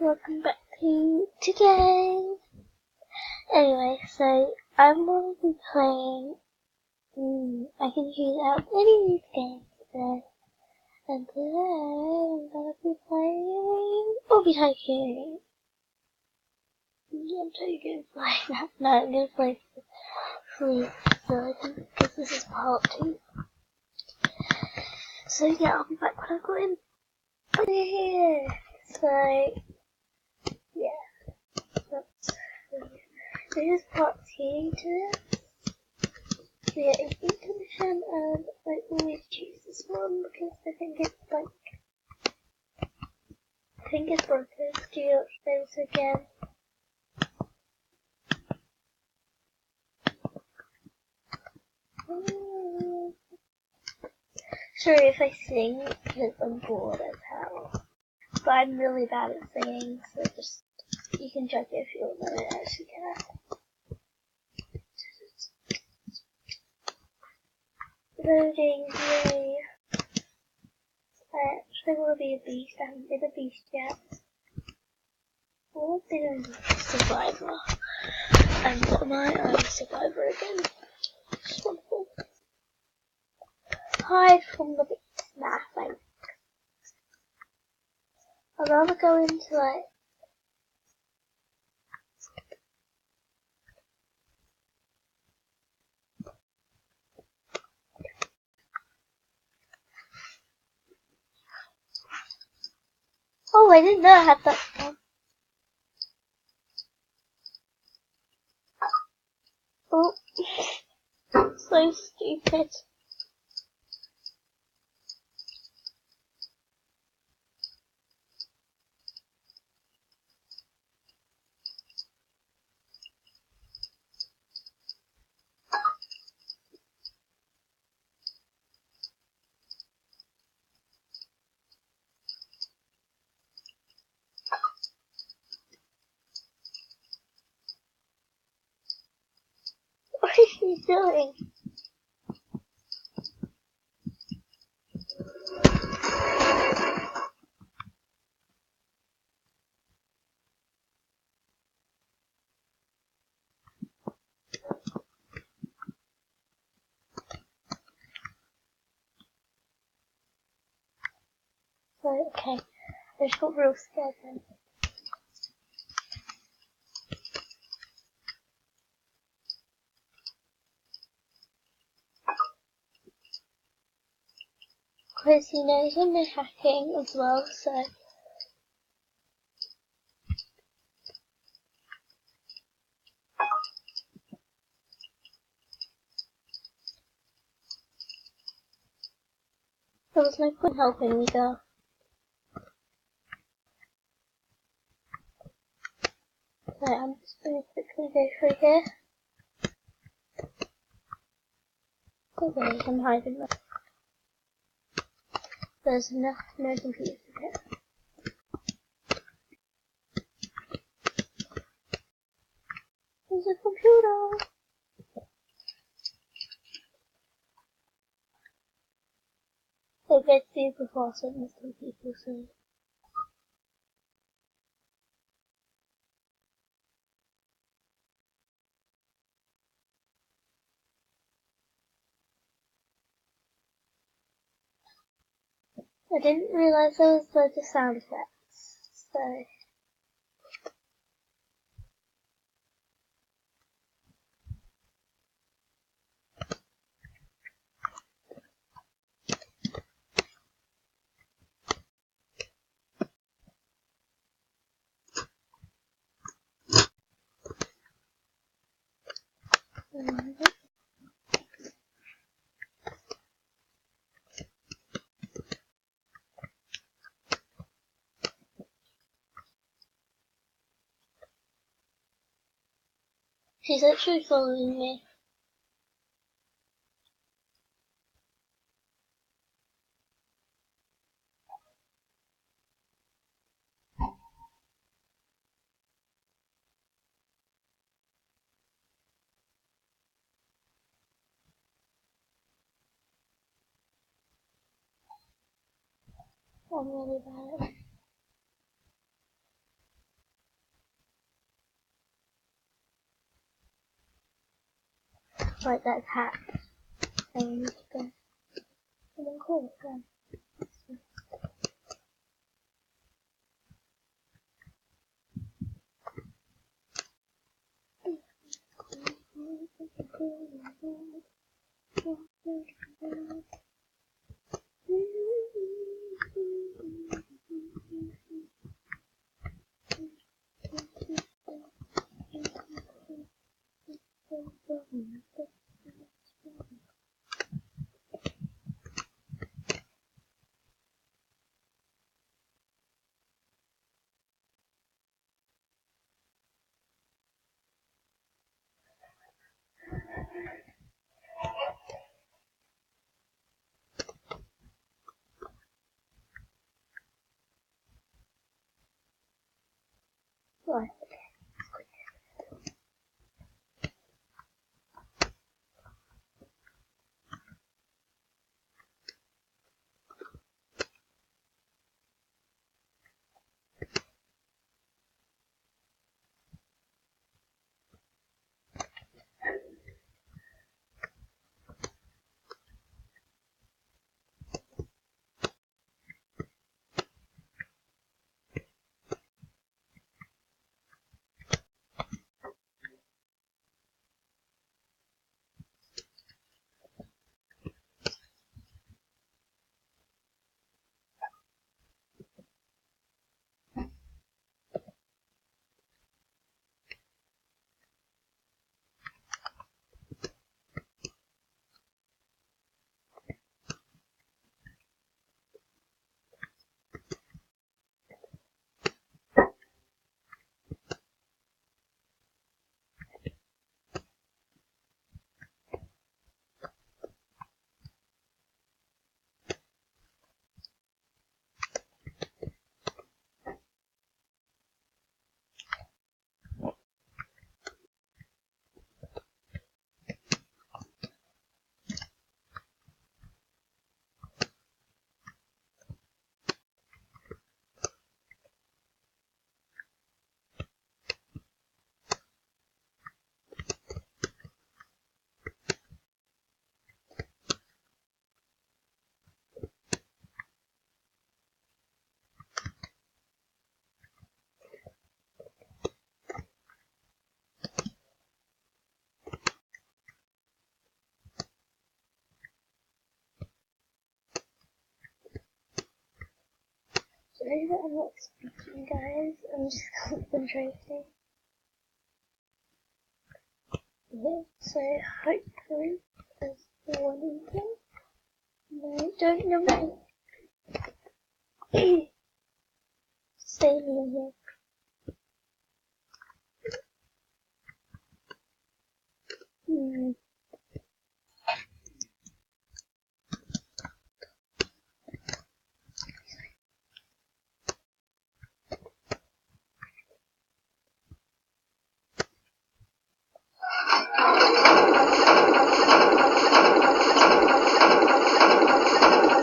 welcome back to today. Anyway, so I'm going to be playing, I can choose out any of these games today. And today I'm going to be playing Obby Tycoon. Yeah, I'm totally going to play that. No, I'm going to play Sleep, because this is part 2. So yeah, I'll be back when I've got him here. So, yeah. This is part 2 to this. So yeah, 18th edition, and I always choose this one because I think it's broken. Do you watch those again? Sorry if I sing because I'm bored as hell. But I'm really bad at singing, so just, you can judge it if you want to actually care. Loading, yay. I actually want to be a beast. I haven't been a beast yet. I want to be a survivor. And what am I? I'm a survivor again. It's wonderful. Hide from the beast. Nah, thanks. I'd rather go into like... Oh, I didn't know I had that one. Oh, so stupid. What is he doing? So, okay. I just got real scared then. Because he knows I'm hacking as well, so... There was no point helping me though. So I'm just going to quickly go through here. Okay, I'm hiding there. There's no computer here. There's a computer! It gets super fast when there's 2 people, so... I didn't realise there was loads of sound effects, so... She's actually following me. I'm really bad at it. Right, that's hacked. And we need to go. And then call it again. Right, sorry that I'm not speaking, guys. I'm just concentrating. Yeah, so hopefully there's the one in there. No, don't know. Stay in here.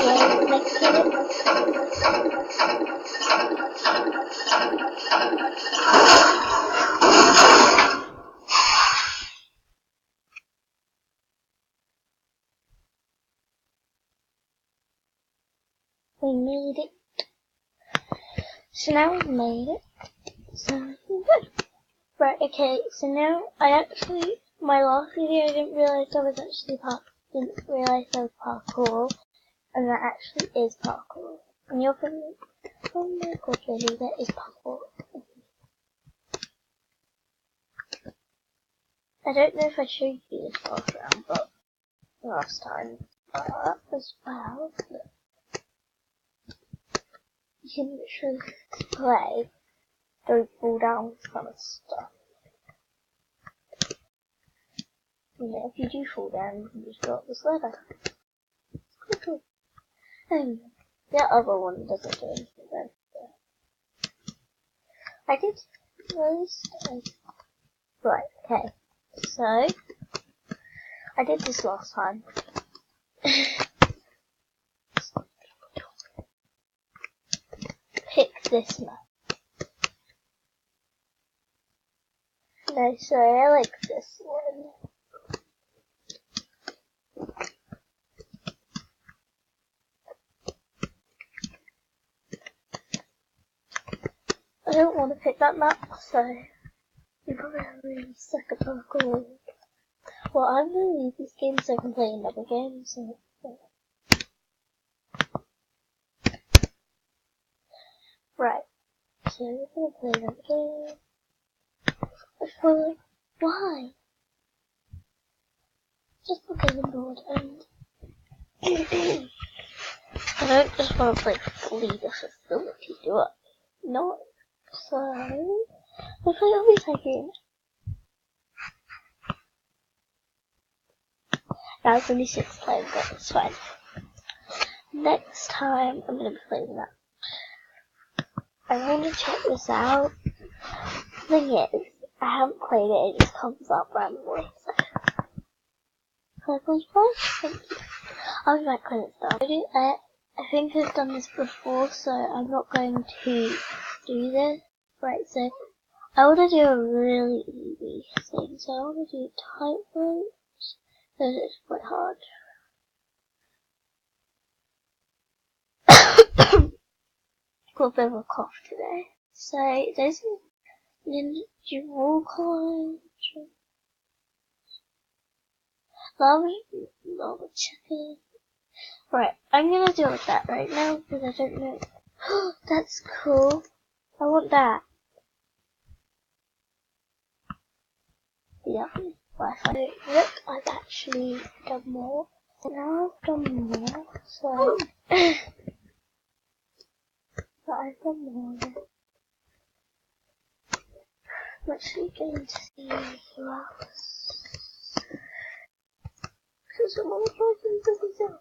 Yeah, next to it. We made it. So now we've made it. So good. Right, okay, so now my last video I didn't realise there was parkour, and that actually is parkour. And you're thinking, oh my god, Lily, that is parkour. I don't know if I showed you this last round, but last time, as well, you can literally play, don't fall down, kind of stuff. Yeah, if you do fall down, you can just drop this ladder. Cool. Anyway, the other one doesn't do anything then. I did those. Right, okay. So, I did this last time. Pick this map. No, sorry, I like this one. I don't want to pick that map, so you probably have a really suck at parkour. Well, I'm gonna leave this game so I can play another game, so. Right. So we're gonna play another game. It's probably like, why? Just because I'm bored and I don't just want to play League of Facility, do I? No. So we'll play obby tycoon. That was only 6 times, but it's fine. Next time I'm gonna be playing that. I want to check this out. The thing is, I haven't played it, it just comes up randomly, so. Can I play first? I'll be back when it starts. I think I've done this before, so I'm not going to do this. Right, so I want to do a really easy thing. So I want to do tightrope, because it's quite hard. Got a bit of a cough today. So there's a ninja wall climb. Lava chicken. Right, I'm gonna do it with that right now because I don't know. That's cool. I want that. Yeah. Look, I've actually done more. Now I've done more, so. But I've done more. I'm actually going to see who else. Because I'm all talking to myself.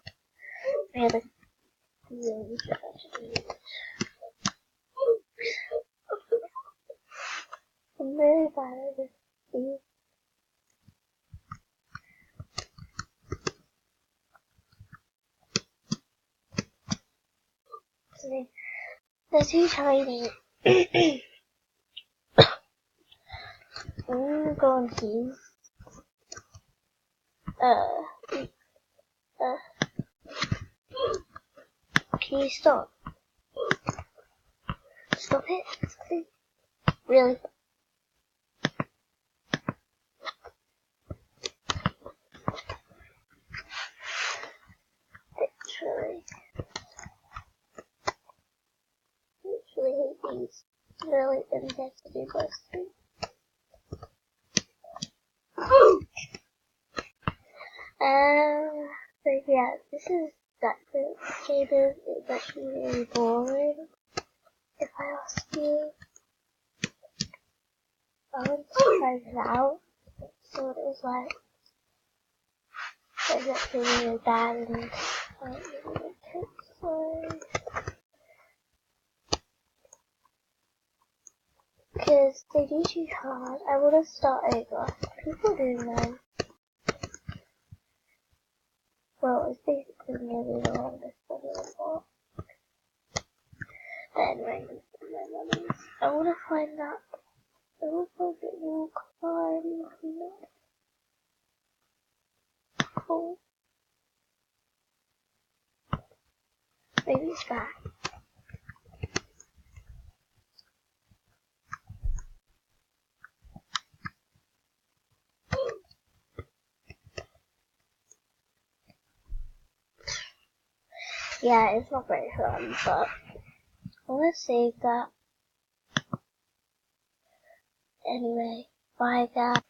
Really? Really try to do it. I'm really bad at this. See, they're too tiny. I'm gonna go on here. Can you stop? Stop it? Please. Really? Literally hate these. Really intense to do both things. So yeah, this is that creative. It's actually really boring. If I ask you, I want to try this out. So what it was like. It's actually really bad and I don't really like it, so. Because they do too hard. I want to start over. People do know. Well, it's basically nearly the longest one ever. But anyway, I want to find that. I want to find it more climb. Cool. Maybe it's that. Yeah, it's not very fun, but I want to save that. Anyway, bye guys.